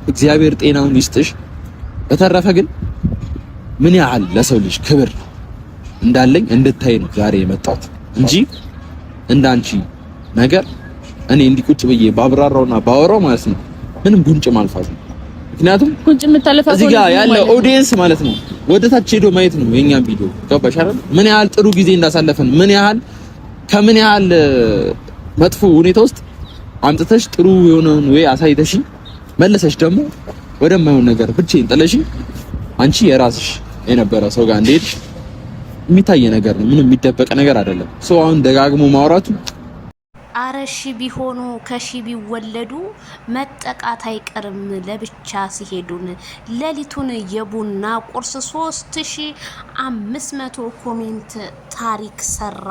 እግዚአብሔር ጤናውን ይስጥሽ። በተረፈ ግን ምን ያህል ለሰው ልጅ ክብር እንዳለኝ እንድታይ ነው ዛሬ የመጣሁት እንጂ እንዳንቺ ነገር እኔ እንዲቁጭ ብዬ ባብራራውና ባወራው ማለት ነው ምንም ጉንጭ ማልፋት ነው። ምክንያቱም ጉንጭ የምታለፋው እዚህ ጋር ያለ ኦዲየንስ ማለት ነው ወደ ታች ሄዶ ማየት ነው የኛን ቪዲዮ ገባሽ አይደል? ምን ያህል ጥሩ ጊዜ እንዳሳለፈን ምን ያህል ከምን ያህል መጥፎ ሁኔታ ውስጥ አምጥተሽ ጥሩ የሆነውን ወይ አሳይተሽ መለሰሽ ደግሞ ወደማይሆን ነገር ብቻዬን ጥለሽኝ አንቺ የራስሽ የነበረ ሰው ጋር እንደሄድሽ የሚታይ ነገር ነው። ምንም የሚደበቅ ነገር አይደለም። ሰው አሁን ደጋግሞ ማውራቱ አረሺ ቢሆኑ ከሺ ቢወለዱ መጠቃት አይቀርም ለብቻ ሲሄዱን ሌሊቱን የቡና ቁርስ 3500 ኮሜንት ታሪክ ሰራ።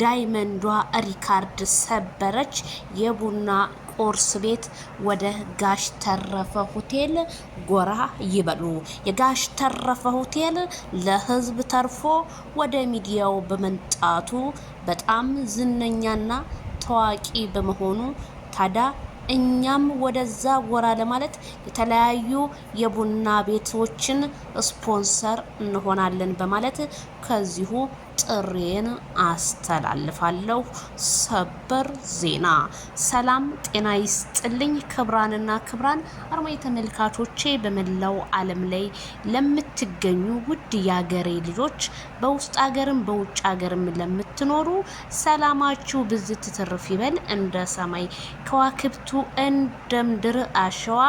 ዳይመንዷ ሪካርድ ሰበረች። የቡና ቁርስ ቤት ወደ ጋሽ ተረፈ ሆቴል ጎራ ይበሉ። የጋሽ ተረፈ ሆቴል ለህዝብ ተርፎ ወደ ሚዲያው በመንጣቱ በጣም ዝነኛና ታዋቂ በመሆኑ ታዲያ እኛም ወደዛ ጎራ ለማለት የተለያዩ የቡና ቤቶችን ስፖንሰር እንሆናለን በማለት ከዚሁ ጥሬን አስተላልፋለሁ። ሰበር ዜና። ሰላም ጤና ይስጥልኝ ክብራንና ክብራን አርማይ ተመልካቾቼ በመላው ዓለም ላይ ለምትገኙ ውድ ያገሬ ልጆች በውስጥ ሀገርም በውጭ ሀገርም ለምትኖሩ ሰላማችሁ ብዝት ትርፍ ይበል እንደ ሰማይ ከዋክብቱ እንደ ምድር አሸዋ።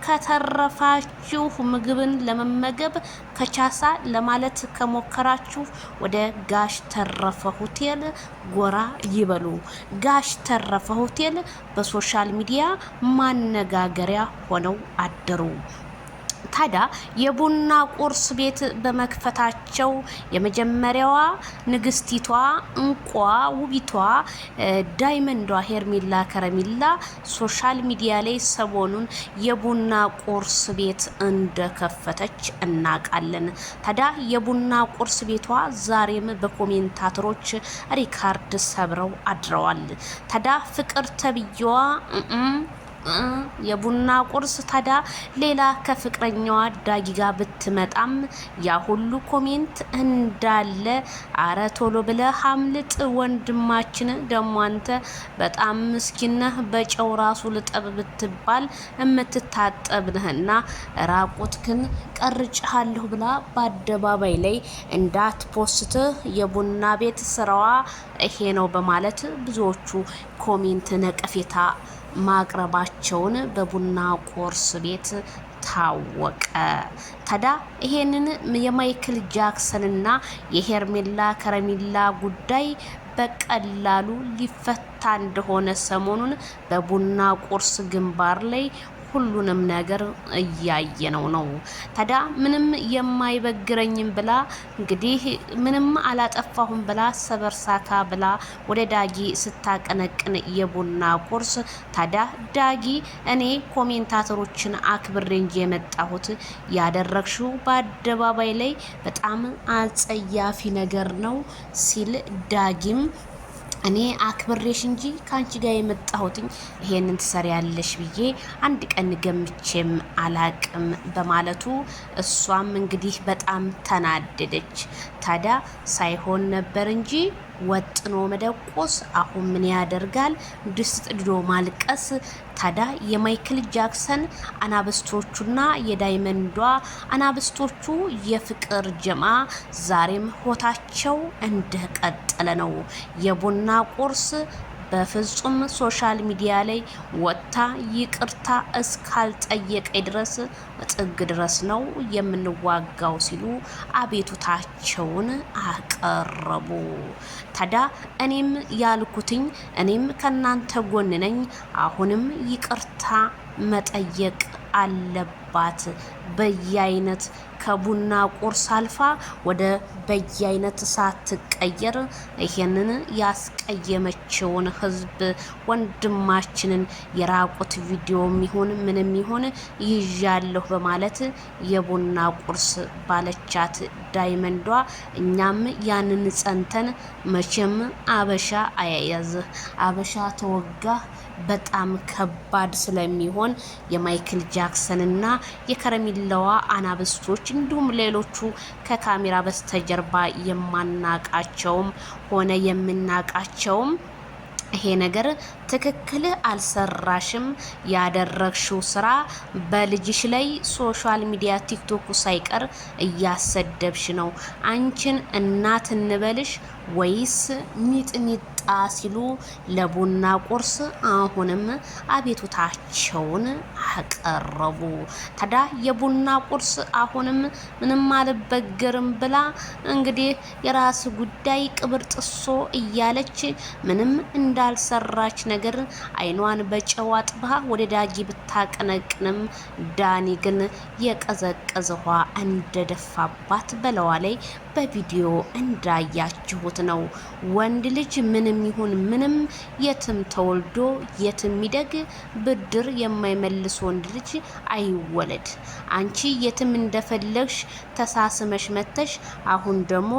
ከተረፋችሁ ምግብን ለመመገብ ከቻሳ ለማለት ከሞከራችሁ ወደ ጋሽ ተረፈ ሆቴል ጎራ ይበሉ። ጋሽ ተረፈ ሆቴል በሶሻል ሚዲያ ማነጋገሪያ ሆነው አደሩ። ታዲያ የቡና ቁርስ ቤት በመክፈታቸው የመጀመሪያዋ ንግስቲቷ እንቋ ውቢቷ ዳይመንዷ ሄርሜላ ከረሚላ ሶሻል ሚዲያ ላይ ሰሞኑን የቡና ቁርስ ቤት እንደከፈተች እናውቃለን። ታዲያ የቡና ቁርስ ቤቷ ዛሬም በኮሜንታተሮች ሪካርድ ሰብረው አድረዋል። ታዲያ ፍቅር ተብዬዋ የቡና ቁርስ ታዲያ ሌላ ከፍቅረኛዋ ዳጊ ጋር ብትመጣም ያ ሁሉ ኮሜንት እንዳለ አረ ቶሎ ብለህ አምልጥ ወንድማችን፣ ደሞ አንተ በጣም ምስኪን ነህ፣ በጨው ራሱ ልጠብ ብትባል የምትታጠብ ነህና ራቁትክን ቀርጭሃለሁ ብላ በአደባባይ ላይ እንዳትፖስት የቡና ቤት ስራዋ ይሄ ነው በማለት ብዙዎቹ ኮሜንት ነቀፌታ ማቅረባቸውን በቡና ቁርስ ቤት ታወቀ። ታዲያ ይሄንን የማይክል ጃክሰንና የሄርሜላ ከረሚላ ጉዳይ በቀላሉ ሊፈታ እንደሆነ ሰሞኑን በቡና ቁርስ ግንባር ላይ ሁሉንም ነገር እያየነው ነው። ታዲያ ምንም የማይበግረኝም ብላ እንግዲህ ምንም አላጠፋሁም ብላ ሰበርሳካ ብላ ወደ ዳጊ ስታቀነቅን የቡና ቁርስ ታዲያ ዳጊ እኔ ኮሜንታተሮችን አክብሬ እንጂ የመጣሁት ያደረግሽው በአደባባይ ላይ በጣም አጸያፊ ነገር ነው ሲል ዳጊም እኔ አክብሬሽ እንጂ ካንቺ ጋር የመጣሁት ይሄንን ትሰሪያለሽ ብዬ አንድ ቀን ገምቼም አላቅም በማለቱ እሷም እንግዲህ በጣም ተናደደች። ታዲያ ሳይሆን ነበር እንጂ ወጥኖ መደቆስ አሁን ምን ያደርጋል ድስት ጥዶ ማልቀስ። ታዲያ የማይክል ጃክሰን አናብስቶቹና የዳይመንዷ አናብስቶቹ የፍቅር ጀማ ዛሬም ሆታቸው እንደቀጠለ ነው። የቡና ቁርስ በፍጹም ሶሻል ሚዲያ ላይ ወጥታ ይቅርታ እስካልጠየቀኝ ድረስ ጥግ ድረስ ነው የምንዋጋው ሲሉ አቤቱታቸውን አቀረቡ። ታዲያ እኔም ያልኩትኝ እኔም ከናንተ ጎን ነኝ፣ አሁንም ይቅርታ መጠየቅ አለባችሁ አባት በየአይነት ከቡና ቁርስ አልፋ ወደ በየአይነት ሳትቀየር ይሄንን ያስቀየመችውን ህዝብ ወንድማችንን የራቁት ቪዲዮም ይሁን ምንም ይሁን ይዣለሁ በማለት የቡና ቁርስ ባለቻት ዳይመንዷ እኛም ያንን ጸንተን መቼም አበሻ አያያዝህ አበሻ ተወጋ በጣም ከባድ ስለሚሆን የማይክል ጃክሰንና የከረሚላዋ አናብስቶች እንዲሁም ሌሎቹ ከካሜራ በስተጀርባ የማናቃቸውም ሆነ የምናቃቸውም ይሄ ነገር ትክክል አልሰራሽም፣ ያደረግሽው ስራ በልጅሽ ላይ ሶሻል ሚዲያ ቲክቶክ ሳይቀር እያሰደብሽ ነው። አንቺን እናት እንበልሽ ወይስ ሚጥሚጣ ሲሉ ለቡና ቁርስ አሁንም አቤቱታቸውን አቀረቡ። ታዲያ የቡና ቁርስ አሁንም ምንም አልበገርም ብላ እንግዲህ የራስ ጉዳይ ቅብር ጥሶ እያለች ምንም እንዳልሰራች ነገር አይኗን በጨው አጥባ ወደ ዳጊ ብታቀነቅንም ዳኒ ግን የቀዘቀዘ ውሃ እንደደፋባት በለዋ ላይ በቪዲዮ እንዳያችሁት ነው። ወንድ ልጅ ምንም ይሁን ምንም የትም ተወልዶ የትም ይደግ ብድር የማይመልስ ወንድ ልጅ አይወለድ። አንቺ የትም እንደፈለግሽ ተሳስመሽ መተሽ አሁን ደግሞ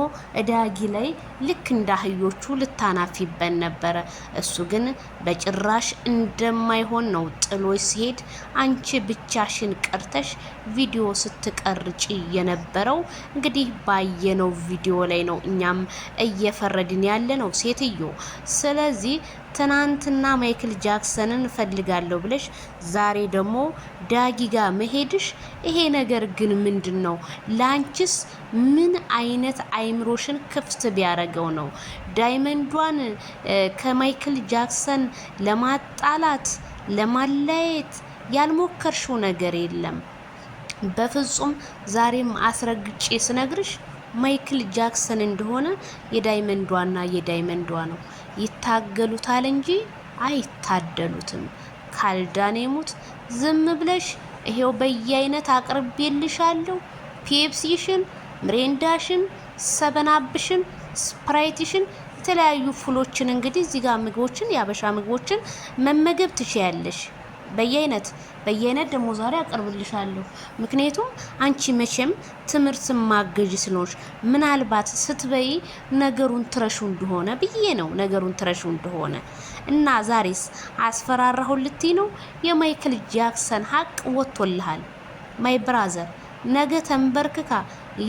ዳጊ ላይ ልክ እንዳህዮቹ ልታናፊበን ነበረ። እሱ ግን በጭራሽ እንደማይሆን ነው ጥሎሽ ሲሄድ አንቺ ብቻሽን ቀርተሽ ቪዲዮ ስትቀርጪ የነበረው። እንግዲህ ባየነው ቪዲዮ ላይ ነው እኛም እየፈረድን ያለ ነው ሴትዮ። ስለዚህ ትናንትና ማይክል ጃክሰንን ፈልጋለሁ ብለሽ ዛሬ ደግሞ ዳጊ ጋር መሄድሽ ይሄ ነገር ግን ምንድነው? ላንቺስ ምን አይነት አይምሮሽን ክፍት ቢያረገው ነው? ዳይመንዷን ከማይክል ጃክሰን ለማጣላት ለማለያየት ያልሞከርሽው ነገር የለም በፍጹም። ዛሬም አስረግጬ ስነግርሽ ማይክል ጃክሰን እንደሆነ የዳይመንዷና የዳይመንዷ ነው። ይታገሉታል እንጂ አይታደሉትም። ካልዳኔሙት ዝም ብለሽ ይሄው በየአይነት አቅርቤልሻለሁ። ፔፕሲሽን፣ ምሬንዳሽን፣ ሰበናብሽን፣ ስፕራይትሽን የተለያዩ ፉሎችን እንግዲህ እዚህ ጋር ምግቦችን ያበሻ ምግቦችን መመገብ ትችያለሽ። በየአይነት ደግሞ ዛሬ አቀርብልሻለሁ። ምክንያቱም አንቺ መቼም ትምህርት ማገጅ ስለሆንሽ ምናልባት ስትበይ ነገሩን ትረሹ እንደሆነ ብዬ ነው። ነገሩን ትረሹ እንደሆነ እና ዛሬስ አስፈራራሁ ልትይ ነው? የማይክል ጃክሰን ሀቅ ወጥቶልሃል ማይ ብራዘር። ነገ ተንበርክካ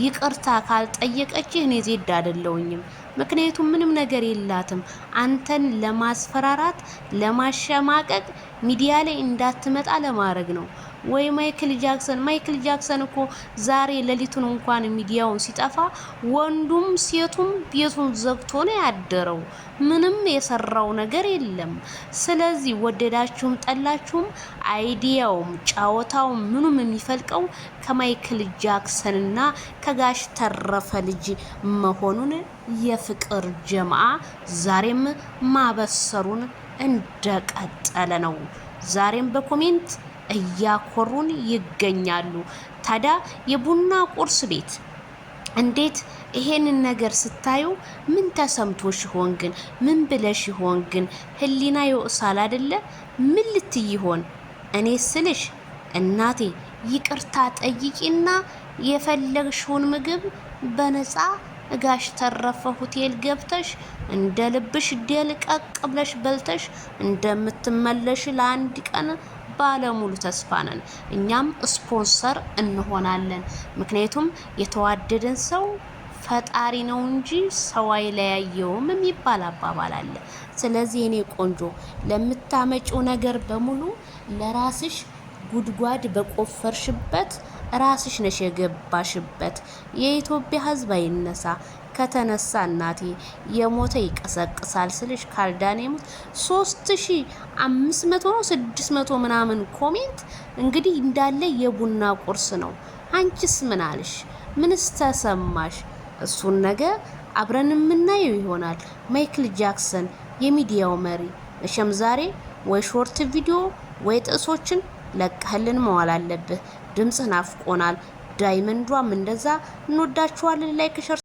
ይቅርታ ካልጠየቀች እኔ ዜድ አይደለሁኝም። ምክንያቱም ምንም ነገር የላትም። አንተን ለማስፈራራት ለማሸማቀቅ ሚዲያ ላይ እንዳትመጣ ለማድረግ ነው። ወይ ማይክል ጃክሰን እኮ ዛሬ ሌሊቱን እንኳን ሚዲያውን ሲጠፋ ወንዱም ሴቱም ቤቱን ዘግቶ ነው ያደረው። ምንም የሰራው ነገር የለም። ስለዚህ ወደዳችሁም ጠላችሁም አይዲያውም ጫወታውም ምኑም የሚፈልቀው ከማይክል ጃክሰንና ከጋሽ ተረፈ ልጅ መሆኑን የፍቅር ጀማዓ ዛሬም ማበሰሩን እንደቀጠለ ነው። ዛሬም በኮሜንት እያኮሩን ይገኛሉ። ታዲያ የቡና ቁርስ ቤት እንዴት ይሄንን ነገር ስታዩ ምን ተሰምቶሽ ይሆን ግን? ምን ብለሽ ይሆን ግን? ህሊና ይወሳል አይደለ? ምን ልትይ ይሆን? እኔ ስልሽ እናቴ ይቅርታ ጠይቂና የፈለግሽውን ምግብ በነፃ ጋሽ ተረፈ ሆቴል ገብተሽ እንደ ልብሽ ደልቀቅ ብለሽ በልተሽ እንደምትመለሽ ለአንድ ቀን ባለሙሉ ተስፋ ነን። እኛም ስፖንሰር እንሆናለን። ምክንያቱም የተዋደደን ሰው ፈጣሪ ነው እንጂ ሰው አይለያየውም የሚባል አባባል አለ። ስለዚህ እኔ ቆንጆ ለምታመጪው ነገር በሙሉ ለራስሽ ጉድጓድ በቆፈርሽበት ራስሽ ነሽ የገባሽበት። የኢትዮጵያ ሕዝብ አይነሳ። ከተነሳ እናቴ የሞተ ይቀሰቅሳል ስልሽ ካልዳኔሙት 3500 ነው 600 ምናምን ኮሜንት እንግዲህ እንዳለ የቡና ቁርስ ነው። አንቺስ ምን አልሽ? ምንስ ተሰማሽ? እሱን ነገር አብረን የምናየው ይሆናል። ማይክል ጃክሰን የሚዲያው መሪ መቼም ዛሬ ወይ ሾርት ቪዲዮ ወይ ጥቅሶችን ለቀህልን መዋል አለብህ። ድምጽህ ናፍቆናል። ዳይመንዷም እንደዛ እንወዳችኋለን። ላይክ ሸር